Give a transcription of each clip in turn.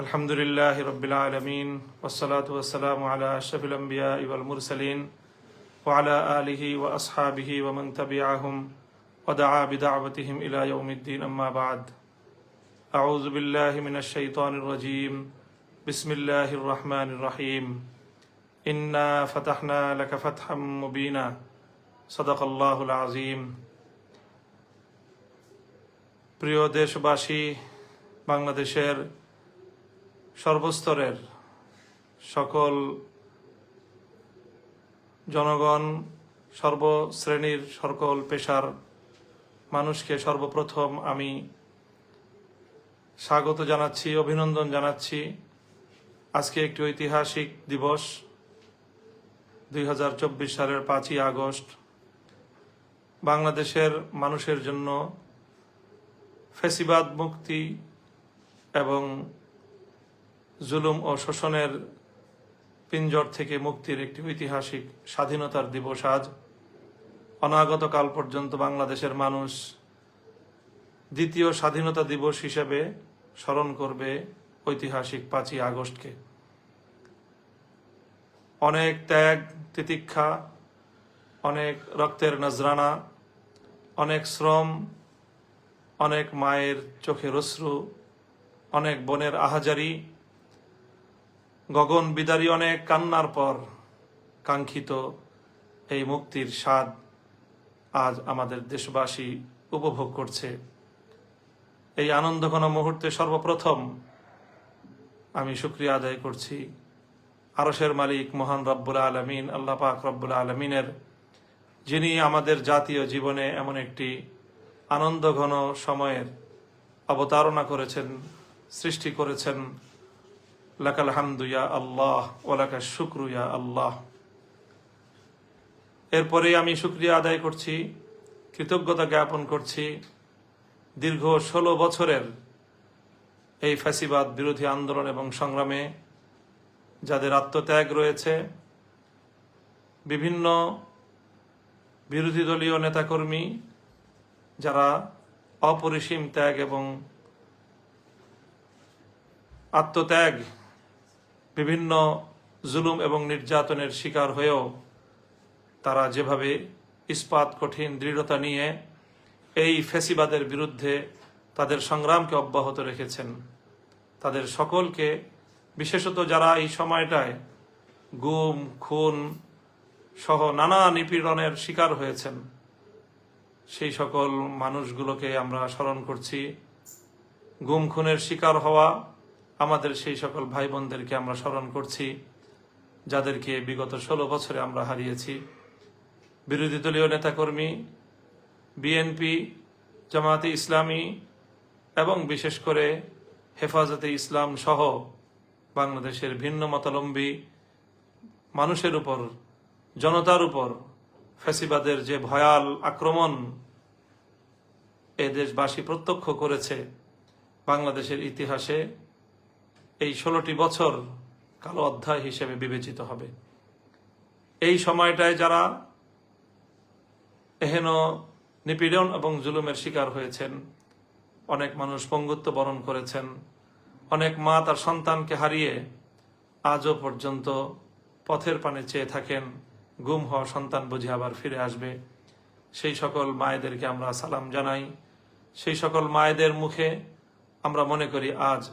আলহামদুলিল্লাহি রাব্বিল আলামিন ওয়াসসালাতু ওয়াসসালামু আলা আশরাফিল আমবিয়াই ওয়াল মুরসালিন ওয়া আলা আলিহি ওয়া আসহাবিহি ওয়া মান তাবিআহুম ওয়া দাআ বিদাওয়াতিহিম ইলা ইয়াউমিদ্দিন আম্মা বা'দ আউযু বিল্লাহি মিনাশ শাইতানির রাজীম বিসমিল্লাহির রহমানির রহিম ইন্না ফাতাহনা লাকা ফাতহাম মুবিনা সাদাকাল্লাহুল আযীম। প্রিয় দেশবাসী, বাংলাদেশের সর্বস্তরের সকল জনগণ, সর্বশ্রেণীর সকল পেশার মানুষকে সর্বপ্রথম আমি স্বাগত জানাচ্ছি, অভিনন্দন জানাচ্ছি। আজকে একটি ঐতিহাসিক দিবস, 2024 সালের 5ই আগস্ট। বাংলাদেশের মানুষের জন্য ফ্যাসিবাদ মুক্তি এবং জুলুম ও শোষণের পিঞ্জর থেকে মুক্তির একটি ঐতিহাসিক স্বাধীনতার দিবস আজ। অনাগত কাল পর্যন্ত বাংলাদেশের মানুষ দ্বিতীয় স্বাধীনতা দিবস হিসেবে স্মরণ করবে ঐতিহাসিক 5ই আগস্টকে। অনেক ত্যাগ তিতিক্ষা, অনেক রক্তের নজরানা, অনেক শ্রম, অনেক মায়ের চোখের অশ্রু, অনেক বোনের আহাজারি, গগন বিদারী অনেক কান্নার পর কাঙ্ক্ষিত এই মুক্তির স্বাদ আজ আমাদের দেশবাসী উপভোগ করছে। এই আনন্দঘন মুহূর্তে সর্বপ্রথম আমি শুকরিয়া আদায় করছি আরশের মালিক মহান রব্বুল আলামিন, আল্লাহ পাক রব্বুল আলামিনের, যিনি আমাদের জাতীয় জীবনে এমন একটি আনন্দঘন সময়ের অবতারণা করেছেন, সৃষ্টি করেছেন। লাকাল হামদু ইয়া আল্লাহ ওয়া লাকাশ শুকরু ইয়া আল্লাহ। এরপরে আমি শুকরিয়া আদায় করছি, কৃতজ্ঞতা জ্ঞাপন করছি দীর্ঘ 16 বছরের এই ফ্যাসিবাদ বিরোধী আন্দোলন এবং সংগ্রামে যাদের আত্মত্যাগ রয়েছে, বিভিন্ন বিরোধী দলীয় নেতাকর্মী যারা অপরিসীম ত্যাগ এবং আত্মত্যাগ, বিভিন্ন জুলুম এবং নির্যাতনের শিকার হয়েও তারা যেভাবে ইস্পাত কঠিন দৃঢ়তা নিয়ে এই ফ্যাসিবাদের বিরুদ্ধে তাদের সংগ্রামকে অব্যাহত রেখেছেন, তাদের সকলকে, বিশেষত যারা এই সময়টায় গুম খুন সহ নানা নিপীড়নের শিকার হয়েছেন, সেই সকল মানুষগুলোকে আমরা স্মরণ করছি। গুম খুনের শিকার হওয়া আমাদের সেই সকল ভাই বোনদেরকে আমরা স্মরণ করছি, যাদেরকে বিগত 16 বছরে আমরা হারিয়েছি। বিরোধী দলীয় নেতাকর্মী, বিএনপি, জামায়াতে ইসলামী এবং বিশেষ করে হেফাজতে ইসলাম সহ বাংলাদেশের ভিন্ন মতাবলম্বী মানুষের উপর, জনতার উপর ফ্যাসিবাদের যে ভয়াল আক্রমণ এ দেশবাসী প্রত্যক্ষ করেছে, বাংলাদেশের ইতিহাসে এই 16টি বছর কালো অধ্যায় হিসেবে বিবেচিত হবে। এই সময়টায় যারা এহেন নিপীড়ন এবং জুলুমের শিকার হয়েছেন, অনেক মানুষ পঙ্গুত্ব বরণ করেছেন, অনেক মা তার সন্তানকে হারিয়ে আজও পর্যন্ত পথের পানে চেয়ে থাকেন, গুম হওয়া সন্তান বুঝে আবার ফিরে আসবে। সেই সকল মায়েদেরকে আমরা সালাম জানাই। সেই সকল মায়েদের মুখে আমরা মনে করি আজ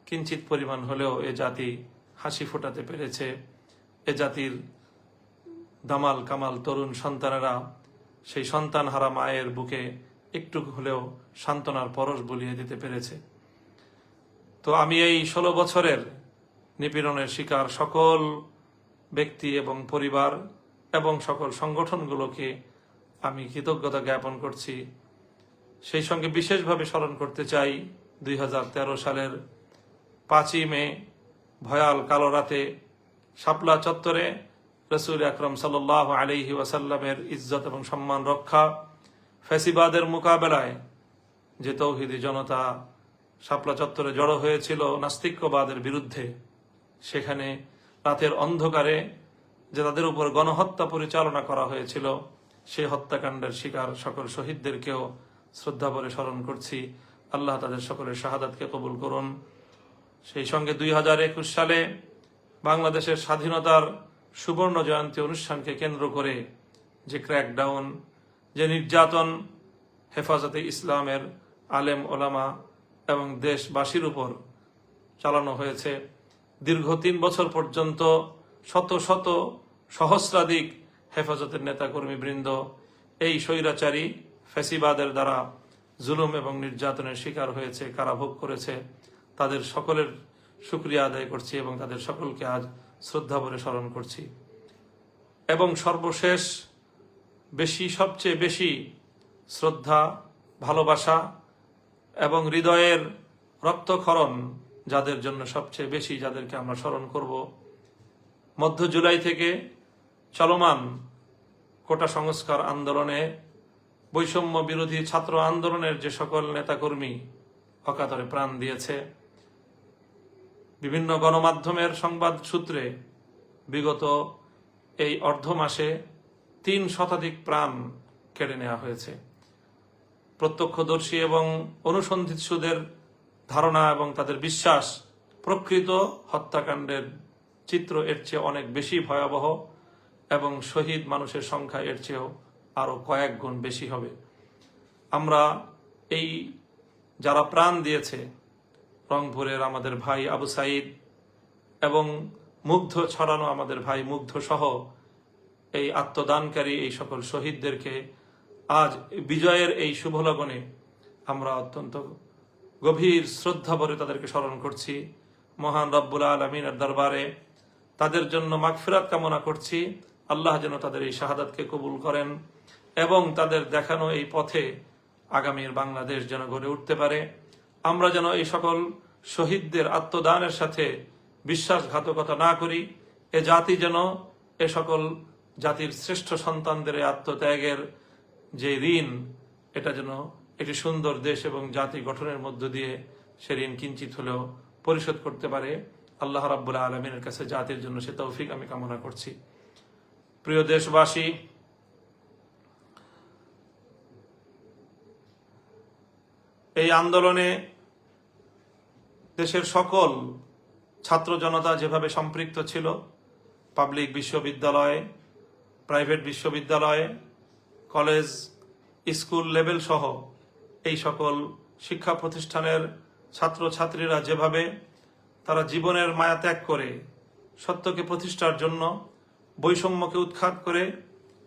কিঞ্চিত পরিমাণ হলেও এ জাতি হাসি ফোটাতে পেরেছে। এ জাতির দামাল কামাল তরুণ সন্তানেরা সেই সন্তান হারা মায়ের বুকে একটু হলেও সান্ত্বনার পরশ বুলিয়ে দিতে পেরেছে। তো আমি এই 16 বছরের নিপীড়নের শিকার সকল ব্যক্তি এবং পরিবার এবং সকল সংগঠনগুলোকে আমি কৃতজ্ঞতা জ্ঞাপন করছি। সেই সঙ্গে বিশেষভাবে স্মরণ করতে চাই 2013 সালের 5ই মে ভয়াল কালো রাতে শাপলা চত্বরে রাসূল আকরাম সাল্লাল্লাহু আলাইহি ওয়াসাল্লামের ইজ্জত এবং সম্মান রক্ষা, ফ্যাসিবাদের মোকাবেলায় যে তৌহিদি জনতা শাপলা চত্বরে জড়ো হয়েছিল নাস্তিক্যবাদের বিরুদ্ধে, সেখানে রাতের অন্ধকারে যে তাদের উপর গণহত্যা পরিচালনা করা হয়েছিল, সেই হত্যাকাণ্ডের শিকার সকল শহীদদেরকেও শ্রদ্ধা ভরে স্মরণ করছি। আল্লাহ তাদের সকলের শাহাদাতকে কবুল করুন। সেই সঙ্গে 2021 সালে বাংলাদেশের স্বাধীনতার সুবর্ণ জয়ন্তী অনুষ্ঠানকে কেন্দ্র করে যে ক্র্যাকডাউন, যে নির্যাতন হেফাজতে ইসলামের আলেম ওলামা এবং দেশবাসীর উপর চালানো হয়েছে, দীর্ঘ 3 বছর পর্যন্ত শত শত সহস্রাধিক হেফাজতের নেতাকর্মী বৃন্দ এই স্বৈরাচারী ফ্যাসিবাদের দ্বারা জুলুম এবং নির্যাতনের শিকার হয়েছে, কারাভোগ করেছে, তাদের সকলের শুকরিয়া আদায় করছি এবং তাদের সকলকে আজ শ্রদ্ধা ভরে স্মরণ করছি। এবং সর্বশেষ সবচেয়ে বেশি শ্রদ্ধা, ভালোবাসা এবং হৃদয়ের রক্তক্ষরণ যাদের জন্য সবচেয়ে বেশি, যাদেরকে আমরা স্মরণ করব, মধ্য জুলাই থেকে চলমান কোটা সংস্কার আন্দোলনে, বৈষম্য বিরোধী ছাত্র আন্দোলনের যে সকল নেতাকর্মী অকাতরে প্রাণ দিয়েছে, বিভিন্ন গণমাধ্যমের সংবাদ সূত্রে বিগত এই অর্ধ মাসে 3 শতাধিক প্রাণ কেড়ে নেওয়া হয়েছে। প্রত্যক্ষদর্শী এবং অনুসন্ধিৎসুদের ধারণা এবং তাদের বিশ্বাস, প্রকৃত হত্যাকাণ্ডের চিত্র এর চেয়ে অনেক বেশি ভয়াবহ এবং শহীদ মানুষের সংখ্যা এর চেয়েও আরো কয়েক গুণ বেশি হবে। আমরা এই যারা প্রাণ দিয়েছে, রংপুরের আমাদের ভাই আবু সাইদ এবং মুগ্ধ ছড়ানো আমাদের ভাই মুগ্ধ সহ এই আত্মদানকারী এই সকল শহীদদেরকে আজ বিজয়ের এই শুভ লগনে আমরা অত্যন্ত গভীর শ্রদ্ধা ভরে তাদেরকে স্মরণ করছি। মহান রব্বুল আলামিনের দরবারে তাদের জন্য মাগফিরাত কামনা করছি। আল্লাহ যেন তাদের এই শাহাদাতকে কবুল করেন এবং তাদের দেখানো এই পথে আগামীর বাংলাদেশ যেন গড়ে উঠতে পারে। আমরা যেন এই সকল শহীদদের আত্মদানের সাথে বিশ্বাসঘাতকতা না করি। এ জাতি যেন এ সকল জাতির শ্রেষ্ঠ সন্তানদের আত্মত্যাগের যে ঋণ, এটা যেন একটি সুন্দর দেশ এবং জাতি গঠনের মধ্য দিয়ে সে ঋণ কিঞ্চিত হলেও পরিশোধ করতে পারে। আল্লাহ রাব্বুল আলামিনের কাছে জাতির জন্য সে তৌফিক আমি কামনা করছি। প্রিয় দেশবাসী, এই আন্দোলনে দেশের সকল ছাত্র জনতা যেভাবে সম্পৃক্ত ছিল, পাবলিক বিশ্ববিদ্যালয়, প্রাইভেট বিশ্ববিদ্যালয়, কলেজ, স্কুল লেভেল সহ এই সকল শিক্ষা প্রতিষ্ঠানের ছাত্রছাত্রীরা যেভাবে তারা জীবনের মায়া ত্যাগ করে সত্যকে প্রতিষ্ঠার জন্য, বৈষম্যকে উৎখাত করে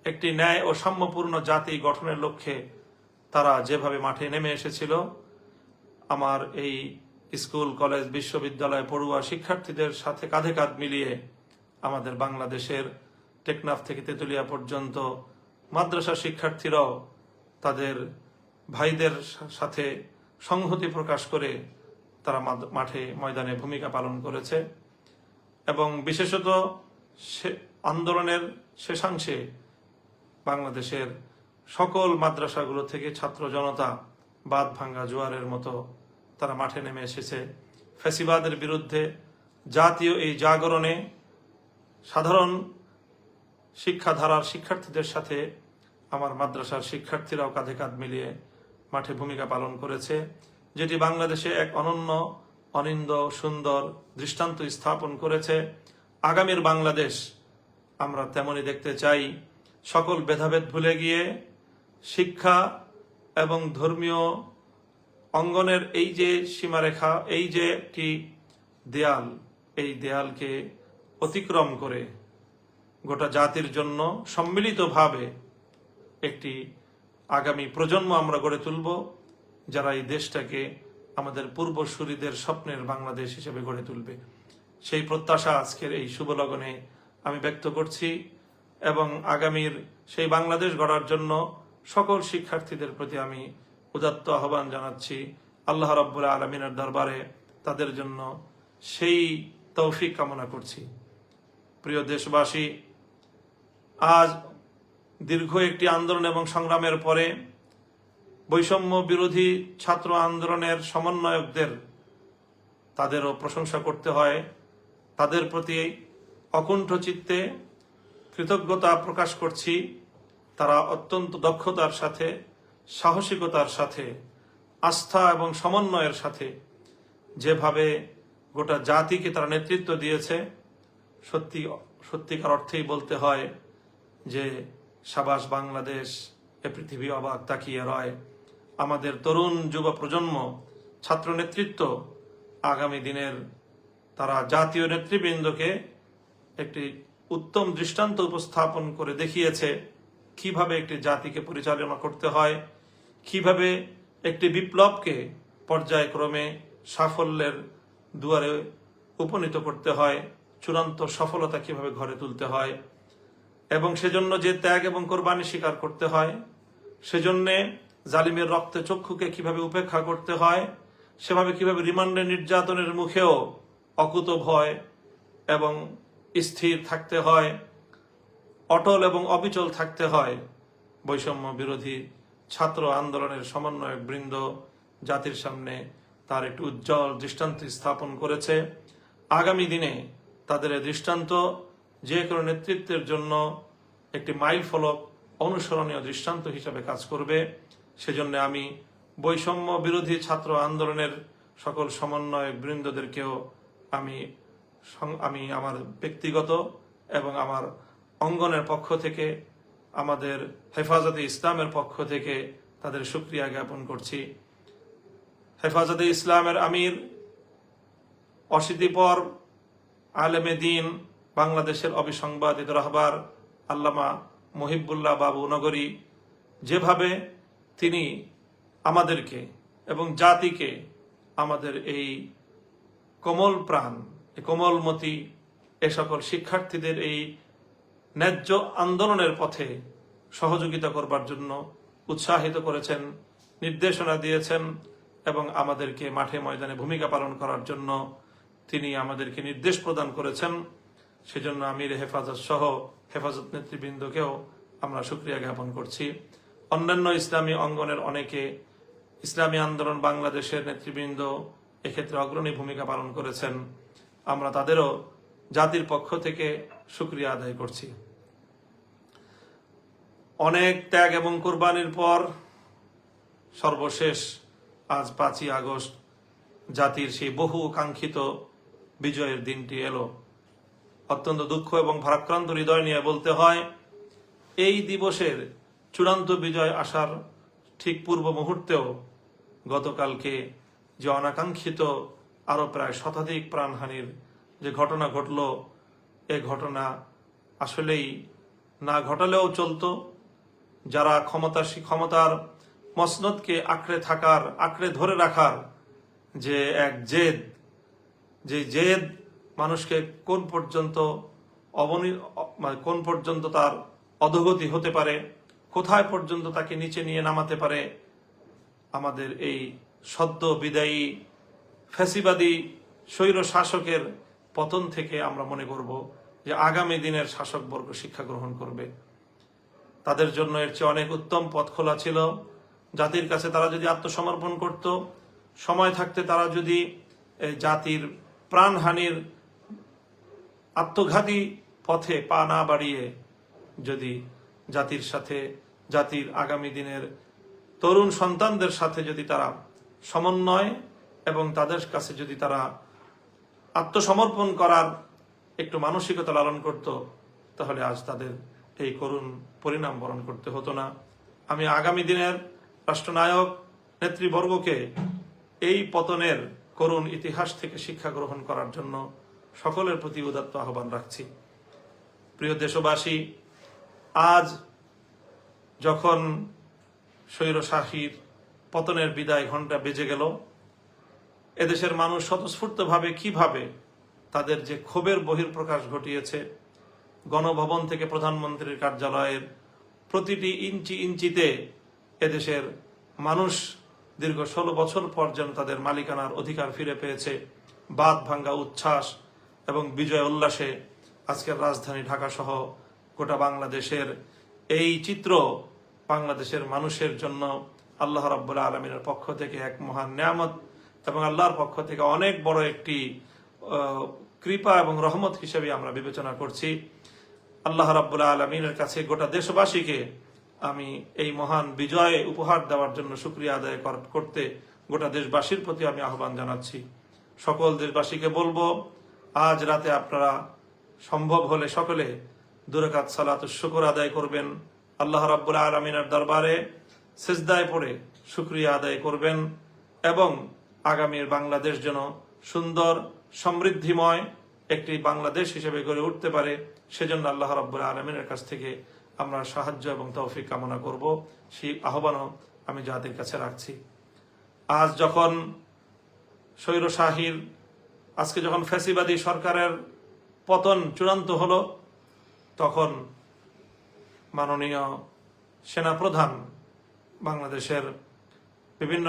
একটি ন্যায় ও সাম্যপূর্ণ জাতি গঠনের লক্ষ্যে তারা যেভাবে মাঠে নেমে এসেছিল, আমার এই স্কুল, কলেজ, বিশ্ববিদ্যালয় পড়ুয়া শিক্ষার্থীদের সাথে কাঁধে কাঁধ মিলিয়ে আমাদের বাংলাদেশের টেকনাফ থেকে তেতুলিয়া পর্যন্ত মাদ্রাসা শিক্ষার্থীরাও তাদের ভাইদের সাথে সংহতি প্রকাশ করে তারা মাঠে ময়দানে ভূমিকা পালন করেছে। এবং বিশেষত আন্দোলনের শেষাংশে বাংলাদেশের সকল মাদ্রাসাগুলো থেকে ছাত্র জনতা বাঁধ ভাঙ্গা জোয়ারের মতো তারা মাঠে নেমে এসেছে। ফ্যাসিবাদের বিরুদ্ধে জাতীয় এই জাগরণে সাধারণ শিক্ষাধারার শিক্ষার্থীদের সাথে আমার মাদ্রাসার শিক্ষার্থীরাও কাঁধে কাঁধ মিলিয়ে মাঠে ভূমিকা পালন করেছে, যেটি বাংলাদেশে এক অনন্য, অনিন্দ, সুন্দর দৃষ্টান্ত স্থাপন করেছে। আগামীর বাংলাদেশ আমরা তেমনই দেখতে চাই। সকল ভেদাভেদ ভুলে গিয়ে শিক্ষা এবং ধর্মীয় অঙ্গনের এই যে সীমারেখা, এই যে একটি দেয়াল, এই দেয়ালকে অতিক্রম করে গোটা জাতির জন্য সম্মিলিতভাবে একটি আগামী প্রজন্ম আমরা গড়ে তুলব, যারা এই দেশটাকে আমাদের পূর্বসূরীদের স্বপ্নের বাংলাদেশ হিসেবে গড়ে তুলবে। সেই প্রত্যাশা আজকের এই শুভ লগনে আমি ব্যক্ত করছি এবং আগামীর সেই বাংলাদেশ গড়ার জন্য সকল শিক্ষার্থীদের প্রতি আমি উদাত্ত আহ্বান জানাচ্ছি। আল্লাহ রাব্বুল আলামিনের দরবারে তাদের জন্য সেই তৌফিক কামনা করছি। প্রিয় দেশবাসী, আজ দীর্ঘ একটি আন্দোলন এবং সংগ্রামের পরে বৈষম্য বিরোধী ছাত্র আন্দোলনের সমন্বয়কদের তাদেরও প্রশংসা করতে হয়। তাদের প্রতি অকুণ্ঠ চিত্তে কৃতজ্ঞতা প্রকাশ করছি। তারা অত্যন্ত দক্ষতার সাথে, সাহসিকতার সাথে, আস্থা এবং সমন্বয়ের সাথে যেভাবে গোটা জাতিকে তারা নেতৃত্ব দিয়েছে। সত্যিকার অর্থেই বলতে হয় যে সাবাস বাংলাদেশ, এ পৃথিবী অবাক তাকিয়ে রয়। আমাদের তরুণ যুব প্রজন্ম, ছাত্র নেতৃত্ব আগামী দিনের তারা জাতীয় নেতৃবৃন্দকে একটি উত্তম দৃষ্টান্ত উপস্থাপন করে দেখিয়েছে কিভাবে একটি জাতিকে পরিচালনা করতে হয়, কিভাবে একটি বিপ্লবকে পর্যায়ক্রমে সাফল্যের দুয়ারে উপনীত করতে হয়, চূড়ান্ত সফলতা কিভাবে ঘরে তুলতে হয়, এবং সেজন্য যে ত্যাগ এবং কোরবানি স্বীকার করতে হয়, সেজন্য জালিমের রক্তে চক্ষুকে কিভাবে উপেক্ষা করতে হয়, সেভাবে কিভাবে রিমান্ডে নির্যাতনের মুখেও অকুত ভয় এবং স্থির থাকতে হয়, অটল এবং অবিচল থাকতে হয়। বৈষম্য বিরোধী ছাত্র আন্দোলনের সমন্বয়ক বৃন্দ জাতির সামনে তার একটি উজ্জ্বল দৃষ্টান্ত স্থাপন করেছে। আগামী দিনে তাদের এই দৃষ্টান্ত যে কোনো নেতৃত্বের জন্য একটি মাইল ফলক, অনুসরণীয় দৃষ্টান্ত হিসাবে কাজ করবে। সেজন্য আমি বৈষম্য বিরোধী ছাত্র আন্দোলনের সকল সমন্বয়ক বৃন্দদেরকেও আমি আমার ব্যক্তিগত এবং আমার অঙ্গনের পক্ষ থেকে, আমাদের হেফাজতে ইসলামের পক্ষ থেকে তাদের শুকরিয়া জ্ঞাপন করছি। হেফাজতে ইসলামের আমির, অশীতিপর আলেমে দিন, বাংলাদেশের অবিসংবাদিত রাহবার আল্লামা মহিবুল্লাহ বাবু নগরী যেভাবে তিনি আমাদেরকে এবং জাতিকে, আমাদের এই কোমল প্রাণ, কোমলমতি এ সকল শিক্ষার্থীদের এই ন্যায্য আন্দোলনের পথে সহযোগিতা করবার জন্য উৎসাহিত করেছেন, নির্দেশনা দিয়েছেন এবং আমাদেরকে মাঠে ময়দানে ভূমিকা পালন করার জন্য তিনি আমাদেরকে নির্দেশ প্রদান করেছেন। সেজন্য আমির হেফাজত সহ হেফাজত নেতৃবৃন্দকেও আমরা শুকরিয়া জ্ঞাপন করছি। অন্যান্য ইসলামী অঙ্গনের অনেকে, ইসলামী আন্দোলন বাংলাদেশের নেতৃবৃন্দ এক্ষেত্রে অগ্রণী ভূমিকা পালন করেছেন। আমরা তাদেরও জাতির পক্ষ থেকে শুকরিয়া আদায় করছি। অনেক ত্যাগ এবং কোরবানির পর সর্বশেষ আজ 5ই আগস্ট জাতির সেই বহু কাঙ্ক্ষিত বিজয়ের দিনটি এলো। অত্যন্ত দুঃখ এবং ভারাক্রান্ত হৃদয় নিয়ে বলতে হয়, এই দিবসের চূড়ান্ত বিজয় আসার ঠিক পূর্ব মুহূর্তেও গতকালকে যে অনাকাঙ্ক্ষিত আরো প্রায় শতাধিক প্রাণহানির যে ঘটনা ঘটল, এ ঘটনা আসলেই না ঘটালেও চলতো। যারা ক্ষমতার মসনদকে আঁকড়ে ধরে রাখার যে এক জেদ, যে জেদ মানুষকে কোন পর্যন্ত তার অধোগতি হতে পারে, কোথায় পর্যন্ত তাকে নিচে নিয়ে নামাতে পারে, আমাদের এই সদ্য বিদায়ী ফ্যাসিবাদী স্বৈর শাসকের পতন থেকে আমরা মনে করব যে আগামী দিনের শাসকবর্গ শিক্ষা গ্রহণ করবে। তাদের জন্য এর চেয়ে অনেক উত্তম পথ খোলা ছিল। জাতির কাছে তারা যদি আত্মসমর্পণ করত, সময় থাকতে তারা যদি জাতির প্রাণহানির আত্মঘাতী পথে পা না বাড়িয়ে যদি জাতির সাথে, জাতির আগামী দিনের তরুণ সন্তানদের সাথে যদি তারা সমন্বয় এবং তাদের কাছে যদি তারা আত্মসমর্পণ করার একটু মানসিকতা লালন করত, তাহলে আজ তাদের এই করুণ পরিণাম বরণ করতে হতো না। আমি আগামী দিনের রাষ্ট্রনায়ক নেতৃবর্গকে এই পতনের করুণ ইতিহাস থেকে শিক্ষা গ্রহণ করার জন্য সকলের প্রতি উদাত্ত আহ্বান রাখছি। প্রিয় দেশবাসী, আজ যখন স্বৈরশাসীর পতনের বিদায় ঘণ্টা বেজে গেল, এদেশের মানুষ স্বতঃস্ফূর্তভাবে কিভাবে তাদের যে ক্ষোভের বহিঃপ্রকাশ ঘটিয়েছে, গণভবন থেকে প্রধানমন্ত্রীর কার্যালয়ের প্রতিটি ইঞ্চিতে এদেশের মানুষ দীর্ঘ 16 বছর পর যেন তাদের মালিকানার অধিকার ফিরে পেয়েছে, বাঁধ ভাঙ্গা উচ্ছ্বাস এবং বিজয় উল্লাসে আজকের রাজধানী ঢাকা সহ গোটা বাংলাদেশের এই চিত্র বাংলাদেশের মানুষের জন্য আল্লাহ রাব্বুল আলামিনের পক্ষ থেকে এক মহান নিয়ামত এবং আল্লাহর পক্ষ থেকে অনেক বড় একটি কৃপা এবং রহমত হিসেবে আমরা বিবেচনা করছি। আল্লাহ রাব্বুল আলামিনের কাছে গোটা দেশবাসীকে আমি এই মহান বিজয় উপহার দেওয়ার জন্য শুকরিয়া আদায় করতে গোটা দেশবাসীর প্রতি আমি আহ্বান জানাচ্ছি। সকল দেশবাসীকে বলবো, আজ রাতে আপনারা সম্ভব হলে সকলে 2 রাকাত সালাতুশ শুকর আদায় করবেন, আল্লাহ রাব্বুল আলামিনের দরবারে সিজদায় পড়ে শুকরিয়া আদায় করবেন এবং আগামীর বাংলাদেশ যেন সুন্দর সমৃদ্ধিময় একটি বাংলাদেশ হিসেবে গড়ে উঠতে পারে, সেজন্য আল্লাহ রাব্বুল আলামিনের কাছ থেকে আমরা সাহায্য এবং তৌফিক কামনা করব। সেই আহ্বানও আমি জাতির কাছে রাখছি। আজ যখন স্বৈরশাহীর, আজকে যখন ফ্যাসিবাদী সরকারের পতন চূড়ান্ত হলো, তখন মাননীয় সেনাপ্রধান বাংলাদেশের বিভিন্ন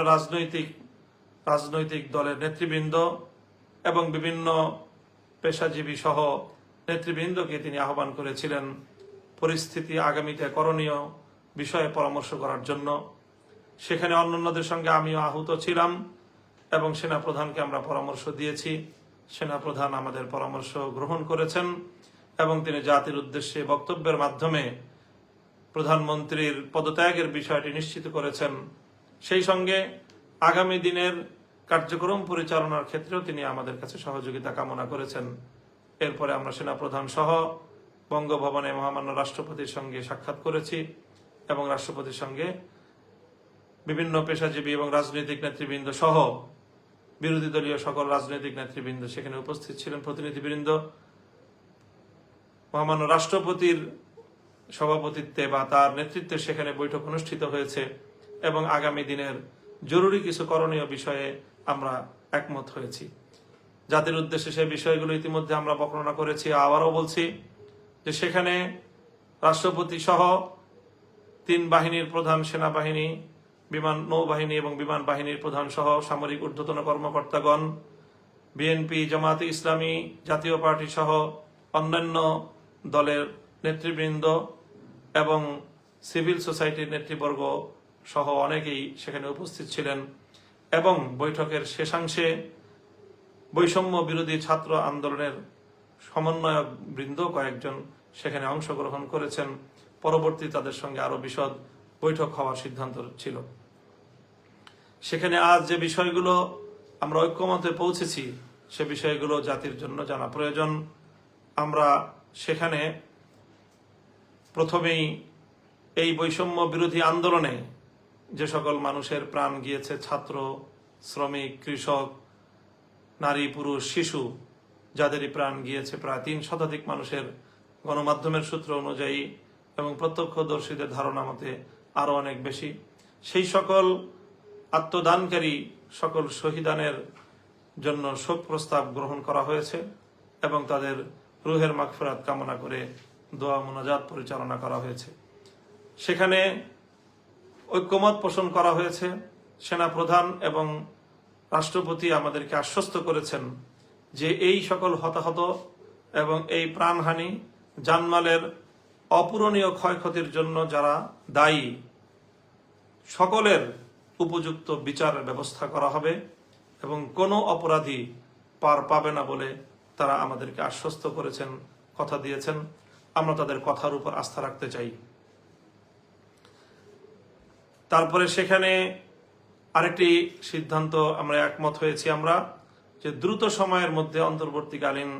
রাজনৈতিক দলের নেতৃবৃন্দ এবং বিভিন্ন পেশাজীবী সহ নেতৃবৃন্দকে তিনি আহ্বান করেছিলেন পরিস্থিতি আগামীতে করণীয় বিষয়ে পরামর্শ করার জন্য। সেখানে অন্যান্যদের সঙ্গে আমিও আহত ছিলাম এবং সেনাপ্রধানকে আমরা পরামর্শ দিয়েছি। সেনাপ্রধান আমাদের পরামর্শ গ্রহণ করেছেন এবং তিনি জাতির উদ্দেশ্যে বক্তব্যের মাধ্যমে প্রধানমন্ত্রীর পদত্যাগের বিষয়টি নিশ্চিত করেছেন। সেই সঙ্গে আগামী দিনের কার্যক্রম পরিচালনার ক্ষেত্রেও তিনি আমাদের কাছে সহযোগিতা কামনা করেছেন। এরপরে আমরা সেনাপ্রধান সহ বঙ্গভবনে মহামান্য রাষ্ট্রপতির সঙ্গে সাক্ষাৎ করেছি এবং রাষ্ট্রপতির সঙ্গে বিভিন্ন পেশাজীবী এবং রাজনৈতিক নেতৃবৃন্দ সহ বিরোধী দলীয় সকল রাজনৈতিক নেতৃবৃন্দ সেখানে উপস্থিত ছিলেন, প্রতিনিধিবৃন্দ। মহামান্য রাষ্ট্রপতির সভাপতিত্বে বা তার নেতৃত্বে সেখানে বৈঠক অনুষ্ঠিত হয়েছে এবং আগামী দিনের জরুরি কিছু করণীয় বিষয়ে আমরা একমত হয়েছি। জাতির উদ্দেশ্যে সেই বিষয়গুলো ইতিমধ্যে আমরা বর্ণনা করেছি, আবারও বলছি যে সেখানে রাষ্ট্রপতি সহ 3 বাহিনীর প্রধান, সেনাবাহিনী, নৌবাহিনী এবং বিমান বাহিনীর প্রধান সহ সামরিক ঊর্ধ্বতন কর্মকর্তাগণ, বিএনপি, জামায়াতে ইসলামী, জাতীয় পার্টি সহ অন্যান্য দলের নেতৃবৃন্দ এবং সিভিল সোসাইটির নেতৃবর্গ সহ অনেকেই সেখানে উপস্থিত ছিলেন এবং বৈঠকের শেষাংশে বৈষম্য বিরোধী ছাত্র আন্দোলনের সমন্বয়ক বৃন্দ কয়েকজন সেখানে অংশগ্রহণ করেছেন। পরবর্তী তাদের সঙ্গে আরো বিশদ বৈঠক হওয়ার সিদ্ধান্ত ছিল। সেখানে আজ যে বিষয়গুলো আমরা ঐক্যমতে পৌঁছেছি সে বিষয়গুলো জাতির জন্য জানা প্রয়োজন। আমরা সেখানে প্রথমেই এই বৈষম্য বিরোধী আন্দোলনে যে সকল মানুষের প্রাণ গিয়েছে, ছাত্র, শ্রমিক, কৃষক, নারী, পুরুষ, শিশু, যাদেরই প্রাণ গিয়েছে প্রায় 3 শতাধিক মানুষের, গণমাধ্যমের সূত্র অনুযায়ী এবং প্রত্যক্ষদর্শীদের ধারণা মতে আরো অনেক বেশি। সেই সকল আত্মদানকারী সকল শহীদানের জন্য শোক প্রস্তাব গ্রহণ করা হয়েছে এবং তাদের রুহের মাগফিরাত কামনা করে দোয়া মোনাজাত পরিচালনা করা হয়েছে। সেখানে ঐক্যমত পোষণ করা হয়েছে। সেনাপ্রধান এবং রাষ্ট্রপতি আমাদেরকে আশ্বস্ত করেছেন যে এই সকল হতাহত এবং এই প্রাণহানি, জানমালের অপূরণীয় ক্ষয়ক্ষতির জন্য যারা দায়ী, সকলের উপযুক্ত বিচারের ব্যবস্থা করা হবে এবং কোনো অপরাধী পার পাবে না বলে তারা আমাদেরকে আশ্বস্ত করেছেন, কথা দিয়েছেন। আমরা তাদের কথার উপর আস্থা রাখতে চাই। তারপরে সেখানে আরেকটি সিদ্ধান্ত আমরা একমত হয়েছি আমরা, যে দ্রুত সময়ের মধ্যে অন্তর্বর্তীকালীন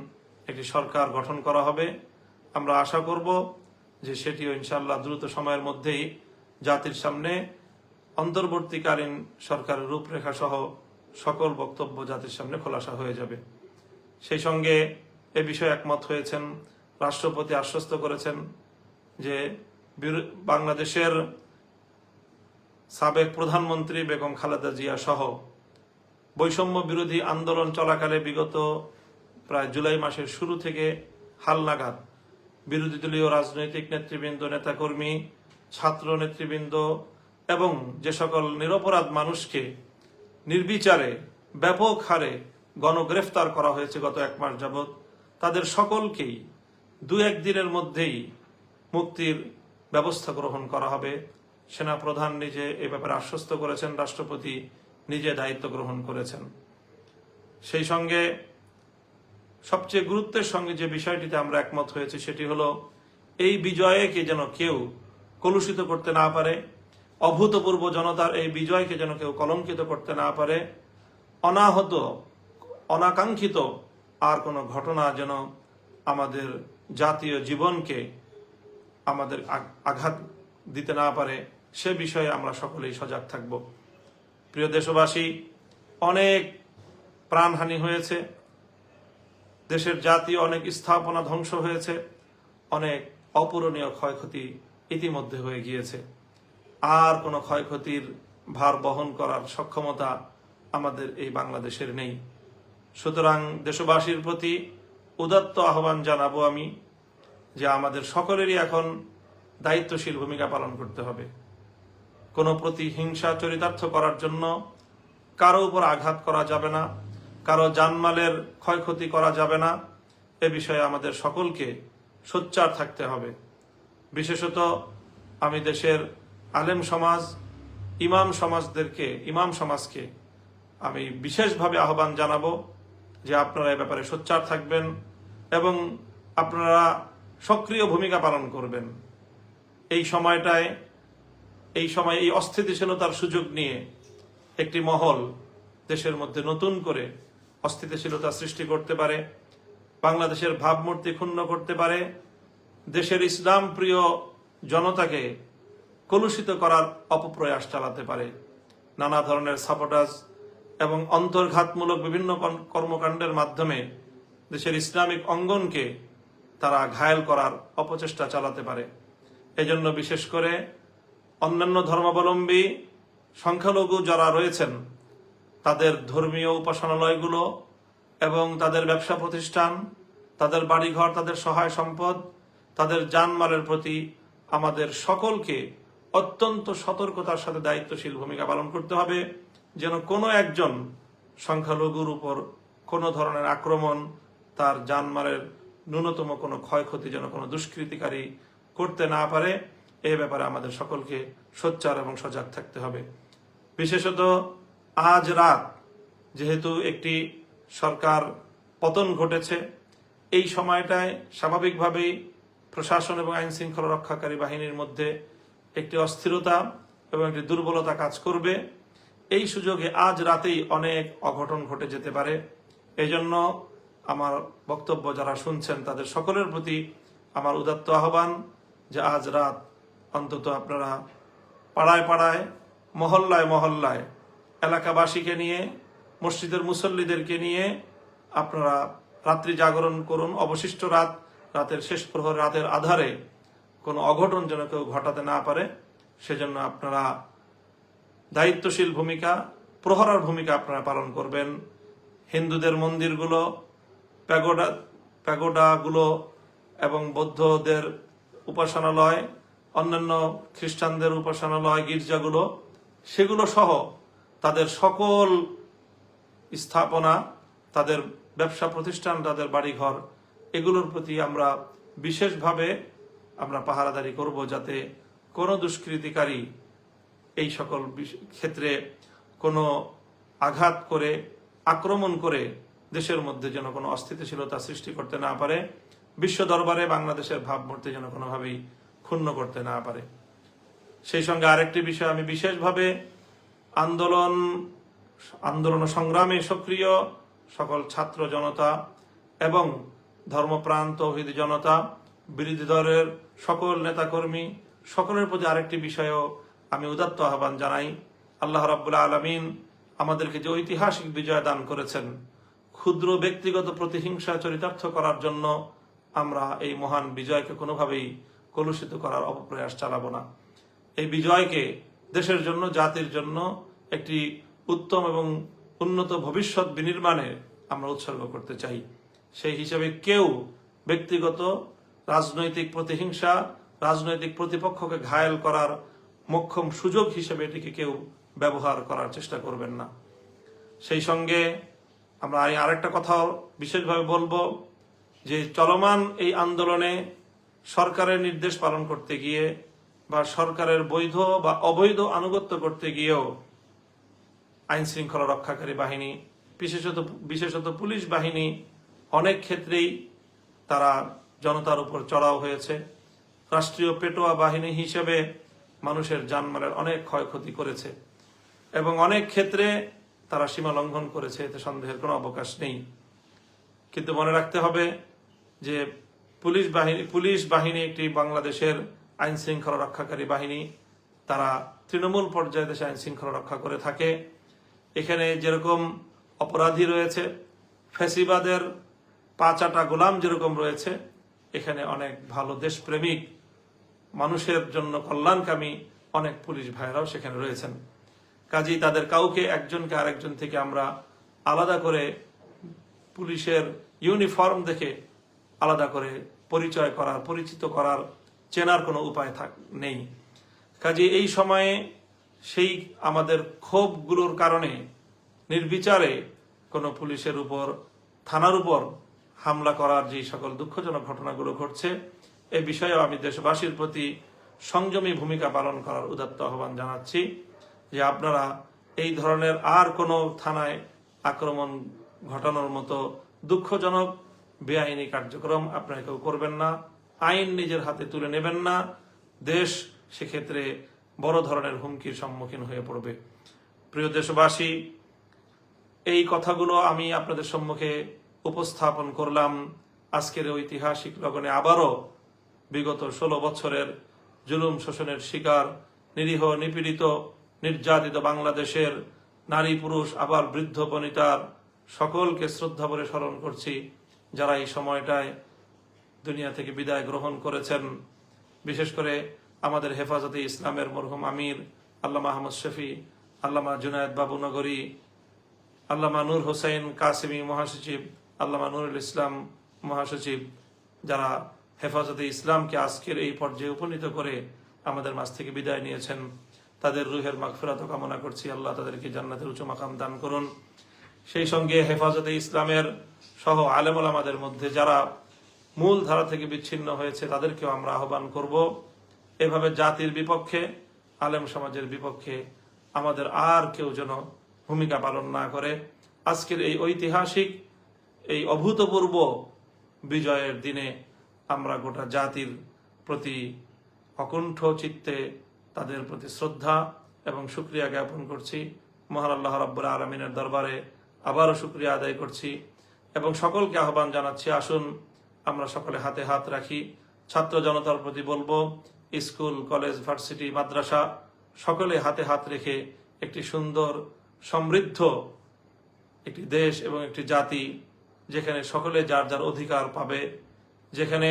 একটি সরকার গঠন করা হবে। আমরা আশা করব যে সেটিও ইনশাআল্লাহ দ্রুত সময়ের মধ্যেই জাতির সামনে অন্তর্বর্তীকালীন সরকারের রূপরেখা সহ সকল বক্তব্য জাতির সামনে খোলাসা হয়ে যাবে। সেই সঙ্গে এ বিষয়ে একমত হয়েছেন। রাষ্ট্রপতি আশ্বস্ত করেছেন যে বাংলাদেশের সাবেক প্রধানমন্ত্রী বেগম খালেদা জিয়া সহ বৈষম্য বিরোধী আন্দোলন চলাকালে বিগত প্রায় জুলাই মাসের শুরু থেকে হালনাগাদ বিরোধী দলীয় রাজনৈতিক নেতৃবৃন্দ, নেতাকর্মী, ছাত্র নেতৃবৃন্দ এবং যে সকল নিরপরাধ মানুষকে নির্বিচারে ব্যাপক হারে গণগ্রেফতার করা হয়েছে গত 1 মাস যাবৎ, তাদের সকলকেই 2-1 দিনের মধ্যেই মুক্তির ব্যবস্থা গ্রহণ করা হবে। সেনাপ্রধান নিজে এ ব্যাপারে আশ্বস্ত করেছেন, রাষ্ট্রপতি নিজে দায়িত্ব গ্রহণ করেছেন। সেই সঙ্গে সবচেয়ে গুরুত্বের সঙ্গে যে বিষয়টিতে আমরা একমত হয়েছি সেটি হলো এই বিজয়কে যেন কেউ কলুষিত করতে না পারে, অভূতপূর্ব জনতার এই বিজয়কে যেন কেউ কলঙ্কিত করতে না পারে, অনাহত অনাকাঙ্ক্ষিত আর কোনো ঘটনা যেন আমাদের জাতীয় জীবনকে আমাদের আঘাত দিতে না পারে, সে বিষয়ে আমরা সকলেই সজাগ থাকব। প্রিয় দেশবাসী, অনেক প্রাণহানি হয়েছে, দেশের জাতীয় অনেক স্থাপনা ধ্বংস হয়েছে, অনেক অপূরণীয় ক্ষয়ক্ষতি ইতিমধ্যে হয়ে গিয়েছে। আর কোনো ক্ষয়ক্ষতির ভার বহন করার সক্ষমতা আমাদের এই বাংলাদেশের নেই। সুতরাং দেশবাসীর প্রতি উদাত্ত আহ্বান জানাবো আমি যে আমাদের সকলেরই এখন দায়িত্বশীল ভূমিকা পালন করতে হবে। কোনো প্রতিহিংসা চরিতার্থ করার জন্য কারো উপর আঘাত করা যাবে না, কারো জানমালের ক্ষয়ক্ষতি করা যাবে না। এ বিষয়ে আমাদের সকলকে সোচ্চার থাকতে হবে। বিশেষত আমি দেশের আলেম সমাজ, ইমাম সমাজকে আমি বিশেষভাবে আহ্বান জানাবো যে আপনারা এ ব্যাপারে সোচ্চার থাকবেন এবং আপনারা সক্রিয় ভূমিকা পালন করবেন। এই সময় এই অস্থিতিশীলতার সুযোগ নিয়ে একটি মহল দেশের মধ্যে নতুন করে অস্থিতিশীলতা সৃষ্টি করতে পারে, বাংলাদেশের ভাবমূর্তি ক্ষুণ্ণ করতে পারে, দেশের ইসলাম প্রিয় জনতাকে কলুষিত করার অপপ্রয়াস চালাতে পারে। নানা ধরনের সাপোর্টাজ এবং অন্তর্ঘাতমূলক বিভিন্ন কর্মকাণ্ডের মাধ্যমে দেশের ইসলামিক অঙ্গনকে তারা ঘায়েল করার অপচেষ্টা চালাতে পারে। এজন্য বিশেষ করে অন্যান্য ধর্মাবলম্বী সংখ্যালঘু যারা রয়েছেন তাদের ধর্মীয় উপাসনালয়গুলো এবং তাদের ব্যবসা প্রতিষ্ঠান, তাদের বাড়িঘর, তাদের সহায় সম্পদ, তাদের জানমালের প্রতি আমাদের সকলকে অত্যন্ত সতর্কতার সাথে দায়িত্বশীল ভূমিকা পালন করতে হবে, যেন কোনো একজন সংখ্যালঘুর উপর কোনো ধরনের আক্রমণ, তার জানমালের ন্যূনতম কোনো ক্ষয়ক্ষতি যেন কোনো দুষ্কৃতিকারী করতে না পারে। এই ব্যাপারে আমাদের সকলকে সোচ্চার এবং সজাগ থাকতে হবে। বিশেষত আজ রাত যেহেতু একটি সরকার পতন ঘটেছে, এই সময়টায় স্বাভাবিকভাবেই প্রশাসন এবং আইন শৃঙ্খলা রক্ষাকারী বাহিনীর মধ্যে একটি অস্থিরতা এবং একটি দুর্বলতা কাজ করবে। এই সুযোগে আজ রাতেই অনেক অঘটন ঘটে যেতে পারে। এই জন্য আমার বক্তব্য যারা শুনছেন তাদের সকলের প্রতি আমার উদাত্ত আহ্বান যে আজ রাত অন্তত আপনারা পাড়ায় পাড়ায়, মহল্লায় মহল্লায় এলাকাবাসীকে নিয়ে, মসজিদের মুসল্লিদেরকে নিয়ে আপনারা রাত্রি জাগরণ করুন। অবশিষ্ট রাতের শেষ প্রহর, রাতের আধারে কোনো অঘটন যেন কেউ ঘটাতে না পারে, সেজন্য আপনারা দায়িত্বশীল ভূমিকা, প্রহরার ভূমিকা আপনারা পালন করবেন। হিন্দুদের মন্দিরগুলো, প্যাগোডাগুলো এবং বৌদ্ধদের উপাসনালয়, অন্যান্য খ্রিস্টানদের উপাসনালয়, গির্জাগুলো, সেগুলো সহ তাদের সকল স্থাপনা, তাদের ব্যবসা প্রতিষ্ঠান, তাদের বাড়িঘর, এগুলোর প্রতি আমরা বিশেষভাবে পাহারাদারি করব, যাতে কোনো দুষ্কৃতিকারী এই সকল ক্ষেত্রে কোনো আঘাত করে, আক্রমণ করে দেশের মধ্যে যেন কোনো অস্থিতিশীলতা সৃষ্টি করতে না পারে, বিশ্ব দরবারে বাংলাদেশের ভাবমূর্তি যেন কোনোভাবেই ক্ষুণ্ণ করতে না পারে। সেই সঙ্গে আরেকটি বিষয় আমি বিশেষভাবে আন্দোলন সংগ্রামে সক্রিয় সকল ছাত্র জনতা এবং ধর্মপ্রাণ তৌহিদি জনতা, বিরোধী দলের সকল নেতাকর্মী, সকলের প্রতি আরেকটি বিষয়ও আমি উদাত্ত আহ্বান জানাই। আল্লাহ রাব্বুল আলামিন আমাদেরকে যে ঐতিহাসিক বিজয় দান করেছেন, ক্ষুদ্র ব্যক্তিগত প্রতিহিংসা চরিতার্থ করার জন্য আমরা এই মহান বিজয়কে কোনোভাবেই কলুষিত করার অপপ্রয়াস চালাবো না। এই বিজয়কে দেশের জন্য, জাতির জন্য একটি উত্তম এবং উন্নত ভবিষ্যৎ বিনির্মাণে আমরা উৎসর্গ করতে চাই। সেই হিসেবে কেউ ব্যক্তিগত রাজনৈতিক প্রতিহিংসা, রাজনৈতিক প্রতিপক্ষকে ঘায়েল করার মোক্ষম সুযোগ হিসেবে এটিকে কেউ ব্যবহার করার চেষ্টা করবেন না। সেই সঙ্গে আমরা আরেকটা কথাও বিশেষভাবে বলবো যে চলমান এই আন্দোলনে সরকারের নির্দেশ পালন করতে গিয়ে বা সরকারের বৈধ বা অবৈধ আনুগত্য করতে গিয়েও আইন শৃঙ্খলা রক্ষাকারী বাহিনী, বিশেষত পুলিশ বাহিনী অনেক ক্ষেত্রেই তারা জনতার উপর চড়াও হয়েছে। রাষ্ট্রীয় পেটোয়া বাহিনী হিসেবে মানুষের জানমালের অনেক ক্ষয়ক্ষতি করেছে এবং অনেক ক্ষেত্রে তারা সীমা লঙ্ঘন করেছে, এতে সন্দেহের কোনো অবকাশ নেই। কিন্তু মনে রাখতে হবে যে পুলিশ বাহিনী একটি বাংলাদেশের আইন শৃঙ্খলা রক্ষাকারী বাহিনী। তারা তৃণমূল পর্যায়ে দেশে আইন শৃঙ্খলা রক্ষা করে থাকে। এখানে যেরকম অপরাধী রয়েছে, ফ্যাসিবাদের পাঁচাটা গোলাম যেরকম রয়েছে, এখানে অনেক ভালো দেশপ্রেমিক, মানুষের জন্য কল্যাণকামী অনেক পুলিশ ভাইরাও সেখানে রয়েছেন। কাজেই তাদের কাউকে একজনকে আরেকজন থেকে আমরা আলাদা করে পুলিশের ইউনিফর্ম দেখে আলাদা করে পরিচয় করার, পরিচিত করার, চেনার কোনো উপায় নেই। কাজে এই সময়ে সেই আমাদের ক্ষোভগুলোর কারণে নির্বিচারে কোনো পুলিশের উপর, থানার উপর হামলা করার যে সকল দুঃখজনক ঘটনাগুলো ঘটছে, এ বিষয়েও আমি দেশবাসীর প্রতি সংযমী ভূমিকা পালন করার উদাত্ত আহ্বান জানাচ্ছি যে আপনারা এই ধরনের আর কোনো থানায় আক্রমণ ঘটানোর মতো দুঃখজনক বেআইনি কার্যক্রম আপনারা কেউ করবেন না। আইন নিজের হাতে তুলে নেবেন না। দেশ সেক্ষেত্রে বড় ধরনের হুমকির সম্মুখীন হয়ে পড়বে। প্রিয় দেশবাসী, এই কথাগুলো আমি আপনাদের সম্মুখে উপস্থাপন করলাম আজকের ঐতিহাসিক লগনে। আবারও বিগত 16 বছরের জুলুম শোষণের শিকার, নিরীহ, নিপীড়িত, নির্যাতিত বাংলাদেশের নারী, পুরুষ, আবার বৃদ্ধ বনিতার সকলকে শ্রদ্ধা ভরে স্মরণ করছি, যারা এই সময়টায় দুনিয়া থেকে বিদায় গ্রহণ করেছেন। বিশেষ করে আমাদের হেফাজতে ইসলামের মরহুম আমির আল্লামা আহমদ শফি, আল্লামা জুনায়েদ বাবু নগরী, আল্লামা নূর হোসেন কাসেমি মহাসচিব, আল্লামা নুরুল ইসলাম মহাসচিব, যারা হেফাজতে ইসলামকে আজকের এই পর্যায়ে উপনীত করে আমাদের মাঝ থেকে বিদায় নিয়েছেন, তাদের রুহের মাগফিরাত কামনা করছি। আল্লাহ তাদেরকে জান্নাতের উচ্চ মাকাম দান করুন। সেই সঙ্গে হেফাজতে ইসলামের সহ আলেম ওলামাদের মধ্যে যারা মূল ধারা থেকে বিচ্ছিন্ন হয়েছে, তাদেরকেও আমরা আহ্বান করব, এভাবে জাতির বিপক্ষে, আলেম সমাজের বিপক্ষে আমাদের আর কেউ যেন ভূমিকা পালন না করে। আজকের এই ঐতিহাসিক, এই অভূতপূর্ব বিজয়ের দিনে আমরা গোটা জাতির প্রতি অকুণ্ঠ চিত্তে তাদের প্রতি শ্রদ্ধা এবং শুকরিয়া জ্ঞাপন করছি। মহান আল্লাহ রাব্বুল আলামিনের দরবারে আবারও শুকরিয়া আদায় করছি এবং সকলকে আহ্বান জানাচ্ছি, আসুন আমরা সকলে হাতে হাত রাখি। ছাত্র জনতার প্রতি বলবো, স্কুল, কলেজ, ভার্সিটি, মাদ্রাসা সকলে হাতে হাত রেখে একটি সুন্দর, সমৃদ্ধ একটি দেশ এবং একটি জাতি, যেখানে সকলে যার যার অধিকার পাবে, যেখানে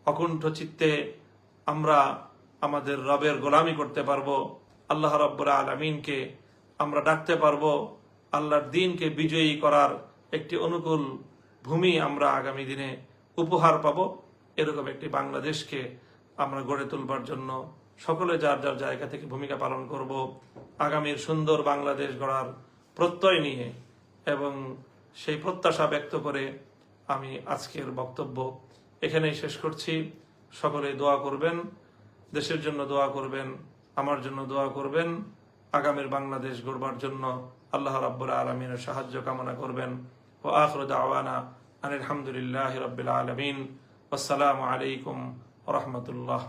অকুণ্ঠ চিত্তে আমরা আমাদের রবের গোলামি করতে পারবো, আল্লাহ রাব্বুল আলামিনকে আমরা ডাকতে পারবো, আল্লাহর দ্বীনকে বিজয়ী করার একটি অনুকূল ভূমি আমরা আগামী দিনে উপহার পাবো। এরকম একটি বাংলাদেশকে আমরা গড়ে তুলবার জন্য সকলে যার যার জায়গা থেকে ভূমিকা পালন করব। আগামীর সুন্দর বাংলাদেশ গড়ার প্রত্যয় নিয়ে এবং সেই প্রত্যাশা ব্যক্ত করে আমি আজকের বক্তব্য এখানেই শেষ করছি। সকলে দোয়া করবেন, দেশের জন্য দোয়া করবেন, আমার জন্য দোয়া করবেন, আগামীর বাংলাদেশ গড়বার জন্য আল্লাহ রাব্বুল আলামিনের সাহায্য কামনা করবেন। ওয়া আখিরু দাওয়ানা আনিল হামদুলিল্লাহি রাব্বিল আলামিন। আসসালামু আলাইকুম ওয়া রাহমাতুল্লাহ।